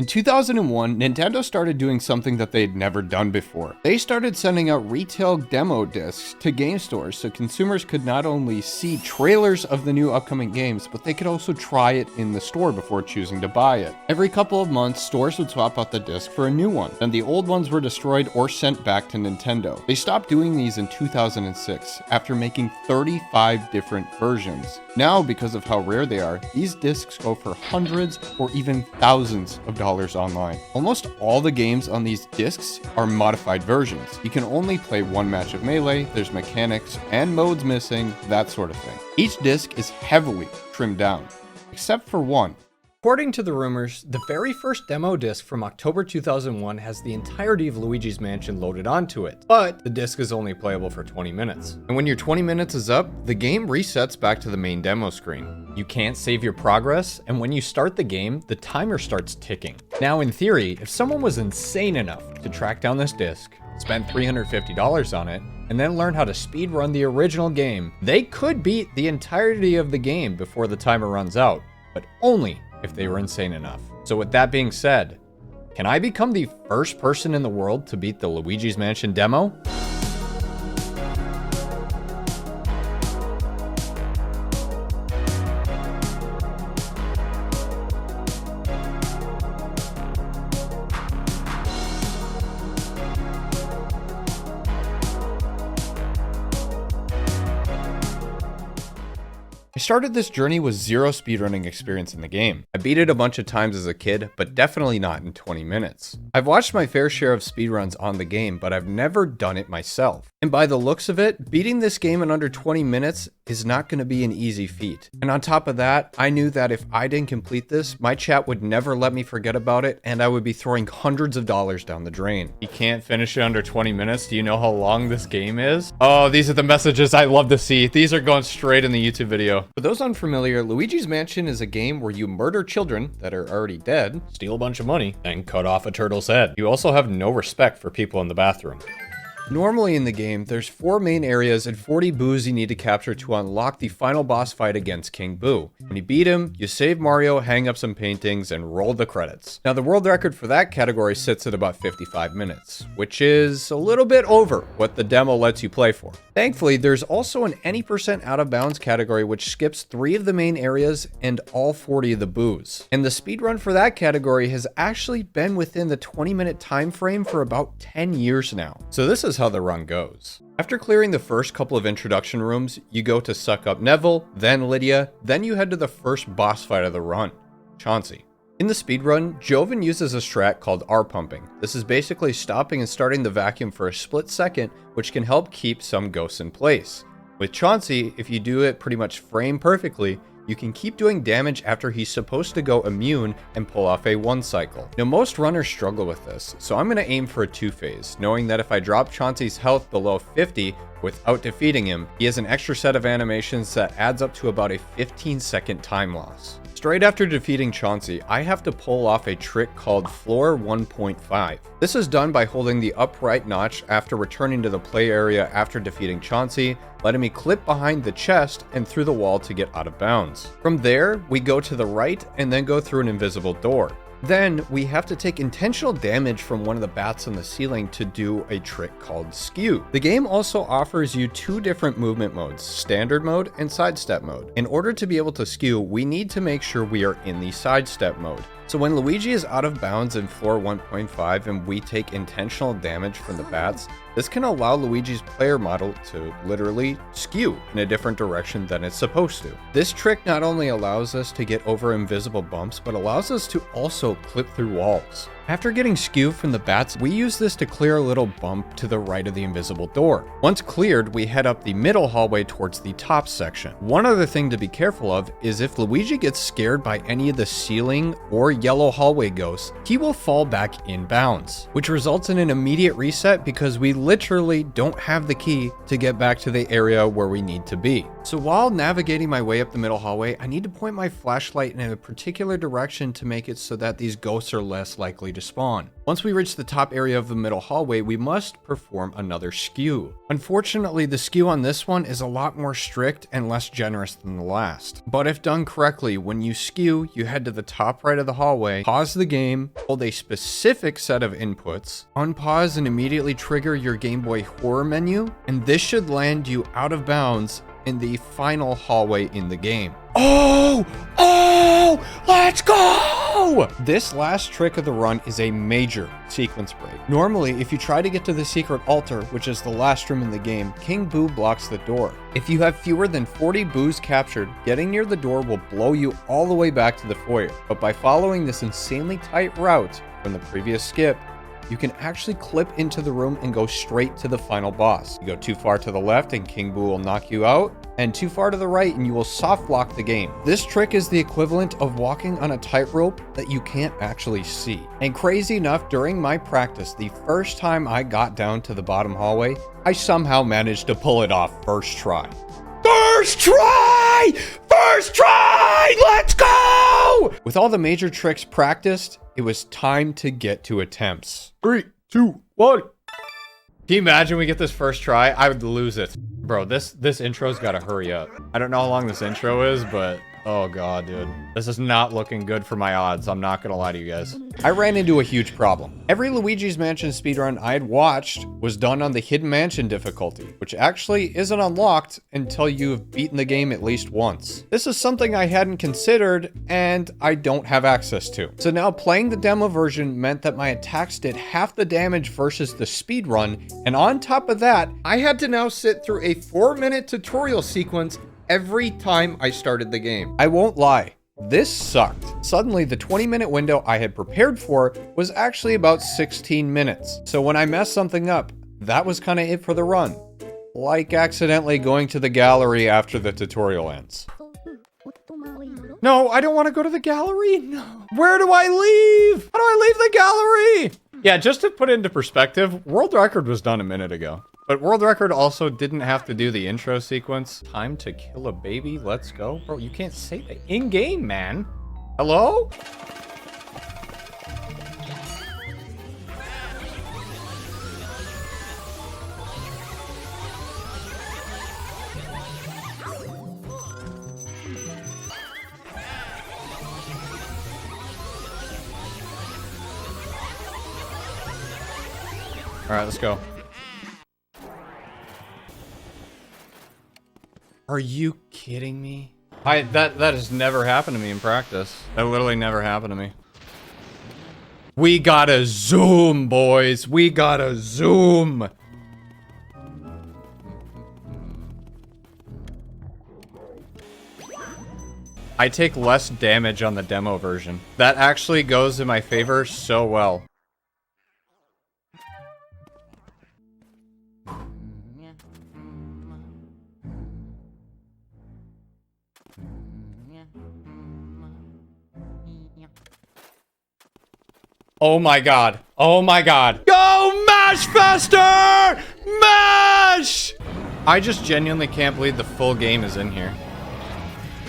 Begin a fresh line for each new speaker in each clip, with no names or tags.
In 2001, Nintendo started doing something that they'd never done before. They started sending out retail demo discs to game stores so consumers could not only see trailers of the new upcoming games, but they could also try it in the store before choosing to buy it. Every couple of months, stores would swap out the disc for a new one, and the old ones were destroyed or sent back to Nintendo. They stopped doing these in 2006 after making 35 different versions. Now, because of how rare they are, these discs go for hundreds or even thousands of dollars online. Almost all the games on these discs are modified versions. You can only play one match of Melee, there's mechanics and modes missing, that sort of thing. Each disc is heavily trimmed down, except for one.
According to the rumors, the very first demo disc from October 2001 has the entirety of Luigi's Mansion loaded onto it, but the disc is only playable for 20 minutes.
And when your 20 minutes is up, the game resets back to the main demo screen.
You can't save your progress, and when you start the game, the timer starts ticking. Now, in theory, if someone was insane enough to track down this disc, spend $350 on it, and then learn how to speedrun the original game, they could beat the entirety of the game before the timer runs out, but only if they were insane enough. So with that being said, can I become the first person in the world to beat the Luigi's Mansion demo?
I started this journey with zero speedrunning experience in the game. I beat it a bunch of times as a kid, but definitely not in 20 minutes. I've watched my fair share of speedruns on the game, but I've never done it myself. And by the looks of it, beating this game in under 20 minutes is not going to be an easy feat. And on top of that, I knew that if I didn't complete this, my chat would never let me forget about it, and I would be throwing hundreds of dollars down the drain.
You can't finish it under 20 minutes? Do you know how long this game is? Oh, these are the messages I love to see. These are going straight in the YouTube video.
For those unfamiliar, Luigi's Mansion is a game where you murder children that are already dead,
steal a bunch of money, and cut off a turtle's head. You also have no respect for people in the bathroom.
Normally in the game, there's 4 main areas and 40 boos you need to capture to unlock the final boss fight against King Boo. When you beat him, you save Mario, hang up some paintings, and roll the credits. Now the world record for that category sits at about 55 minutes, which is a little bit over what the demo lets you play for. Thankfully, there's also an any % out of bounds category which skips 3 of the main areas and all 40 of the boos. And the speedrun for that category has actually been within the 20-minute time frame for about 10 years now. So this is how the run goes. After clearing the first couple of introduction rooms, you go to suck up Neville, then Lydia, then you head to the first boss fight of the run, Chauncey. In the speedrun, Joven uses a strat called R-pumping. This is basically stopping and starting the vacuum for a split second, which can help keep some ghosts in place. With Chauncey, if you do it pretty much frame perfectly, you can keep doing damage after he's supposed to go immune and pull off a 1-cycle. Now most runners struggle with this, so I'm going to aim for a 2-phase, knowing that if I drop Chauncey's health below 50 without defeating him, he has an extra set of animations that adds up to about a 15-second time loss. Straight after defeating Chauncey, I have to pull off a trick called Floor 1.5. This is done by holding the upright notch after returning to the play area after defeating Chauncey, letting me clip behind the chest and through the wall to get out of bounds. From there, we go to the right and then go through an invisible door. Then we have to take intentional damage from one of the bats on the ceiling to do a trick called Skew. The game also offers you 2 different movement modes, standard mode and sidestep mode. In order to be able to skew, we need to make sure we are in the sidestep mode. So when Luigi is out of bounds in floor 1.5 and we take intentional damage from the bats, this can allow Luigi's player model to literally skew in a different direction than it's supposed to. This trick not only allows us to get over invisible bumps, but allows us to also clip through walls. After getting skew from the bats, we use this to clear a little bump to the right of the invisible door. Once cleared, we head up the middle hallway towards the top section. One other thing to be careful of is if Luigi gets scared by any of the ceiling or yellow hallway ghosts, he will fall back in bounds, which results in an immediate reset because we literally don't have the key to get back to the area where we need to be. So while navigating my way up the middle hallway, I need to point my flashlight in a particular direction to make it so that these ghosts are less likely to spawn. Once we reach the top area of the middle hallway, we must perform another skew. Unfortunately, the skew on this one is a lot more strict and less generous than the last. But if done correctly, when you skew, you head to the top right of the hallway, pause the game, hold a specific set of inputs, unpause and immediately trigger your Game Boy horror menu, and this should land you out of bounds in the final hallway in the game. Oh, let's go! This last trick of the run is a major sequence break. Normally, if you try to get to the secret altar, which is the last room in the game, King Boo blocks the door. If you have fewer than 40 boos captured, getting near the door will blow you all the way back to the foyer. But by following this insanely tight route from the previous skip, you can actually clip into the room and go straight to the final boss. You go too far to the left and King Boo will knock you out, and too far to the right and you will soft lock the game. This trick is the equivalent of walking on a tightrope that you can't actually see. And crazy enough, during my practice, the first time I got down to the bottom hallway, I somehow managed to pull it off first try. First try! First try! Let's go! With all the major tricks practiced, it was time to get to attempts. 3, 2, 1. Can you imagine we get this first try? I would lose it. Bro, this intro's gotta hurry up. I don't know how long this intro is, but oh god, dude. This is not looking good for my odds. I'm not gonna lie to you guys. I ran into a huge problem. Every Luigi's Mansion speedrun I had watched was done on the Hidden Mansion difficulty, which actually isn't unlocked until you've beaten the game at least once. This is something I hadn't considered and I don't have access to. So now playing the demo version meant that my attacks did half the damage versus the speedrun, and on top of that, I had to now sit through a 4-minute tutorial sequence every time I started the game. I won't lie, this sucked. Suddenly, the 20-minute window I had prepared for was actually about 16 minutes. So when I messed something up, that was kind of it for the run. Like accidentally going to the gallery after the tutorial ends. No, I don't want to go to the gallery. No. Where do I leave? How do I leave the gallery? Yeah, just to put into perspective, world record was done a minute ago. But world record also didn't have to do the intro sequence. Time to kill a baby, let's go. Bro, you can't say that in-game, man. Hello? All right, let's go. Are you kidding me? That has never happened to me in practice. That literally never happened to me. We gotta zoom, boys. We gotta zoom. I take less damage on the demo version. That actually goes in my favor so well. Oh my god. Oh my god. Go mash faster! Mash! I just genuinely can't believe the full game is in here.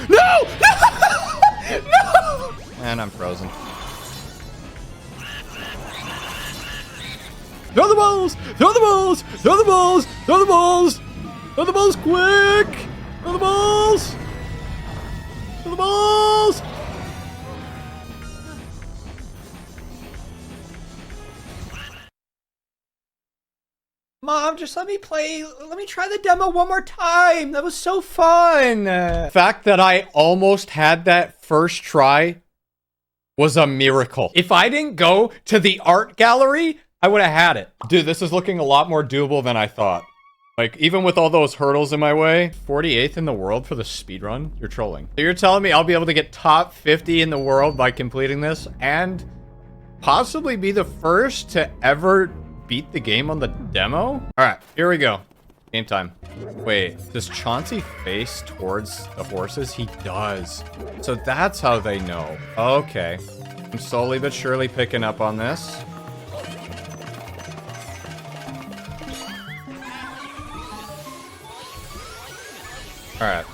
No! No! No! And I'm frozen. Throw the balls! Throw the balls! Throw the balls! Throw the balls! Throw the balls quick! Throw the balls! Throw the balls! Mom, just let me try the demo one more time. That was so fun. The fact that I almost had that first try was a miracle. If I didn't go to the art gallery, I would have had it. Dude, this is looking a lot more doable than I thought. Like, even with all those hurdles in my way, 48th in the world for the speedrun? You're trolling. So you're telling me I'll be able to get top 50 in the world by completing this and possibly be the first to ever beat the game on the demo? All right, here we go. Game time. Wait, does Chauncey face towards the horses? He does. So that's how they know. Okay. I'm slowly but surely picking up on this. Alright.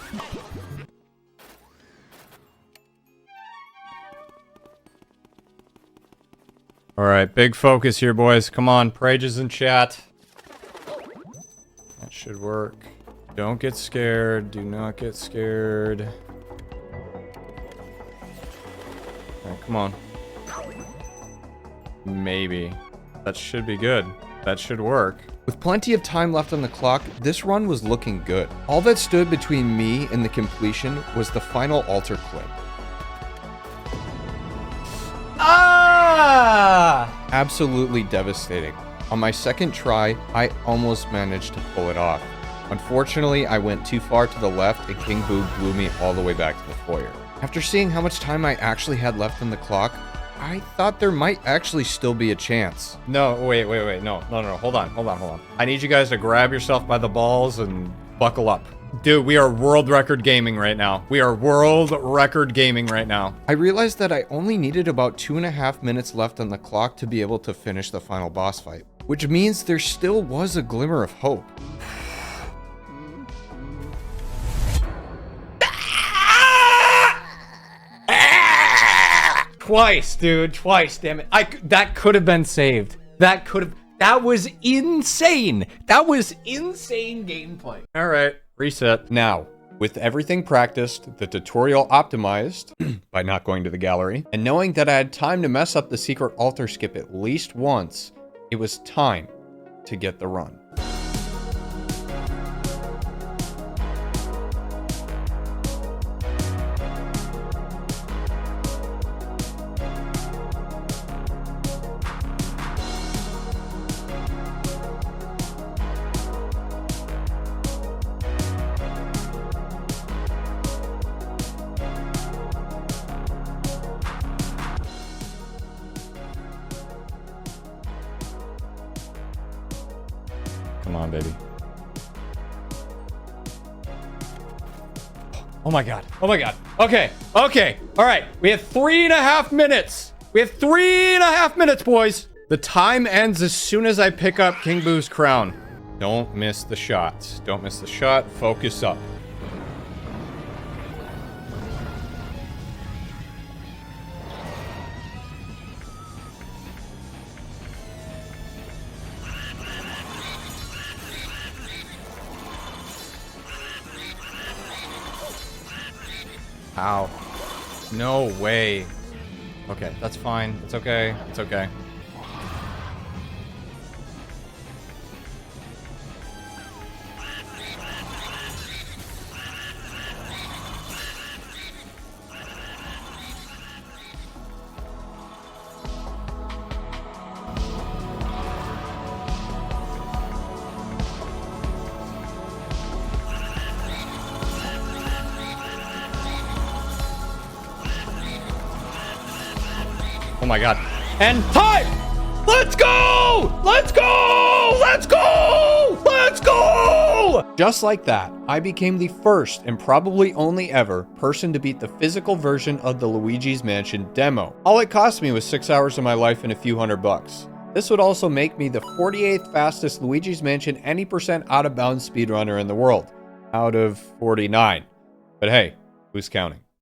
Alright, big focus here, boys. Come on, Prages in chat. That should work. Don't get scared. Do not get scared. Alright, come on. Maybe. That should be good. That should work. With plenty of time left on the clock, this run was looking good. All that stood between me and the completion was the final altar clip.
Ah!
Absolutely devastating. On my second try, I almost managed to pull it off. Unfortunately, I went too far to the left and King Boo blew me all the way back to the foyer. After seeing how much time I actually had left on the clock, I thought there might actually still be a chance. No, wait. No. Hold on. I need you guys to grab yourself by the balls and buckle up. Dude, we are world record gaming right now. We are world record gaming right now. I realized that I only needed about 2.5 minutes left on the clock to be able to finish the final boss fight, which means there still was a glimmer of hope.
Twice, dude. Twice, damn it. That could have been saved. That was insane. That was insane gameplay.
All right, reset. Now, with everything practiced, the tutorial optimized by not going to the gallery, and knowing that I had time to mess up the secret altar skip at least once, it was time to get the run. Come on, baby.
Oh my god. Okay. All right. We have 3.5 minutes. We have 3.5 minutes, boys.
The time ends as soon as I pick up King Boo's crown. Don't miss the shots. Don't miss the shot. Focus up. Ow. No way. Okay, that's fine. It's okay. It's okay. Oh my god. And time! Let's go! Let's go! Let's go! Let's go! Just like that, I became the first and probably only ever person to beat the physical version of the Luigi's Mansion demo. All it cost me was 6 hours of my life and a few $100. This would also make me the 48th fastest Luigi's Mansion any % out of bounds speedrunner in the world, out of 49. But hey, who's counting?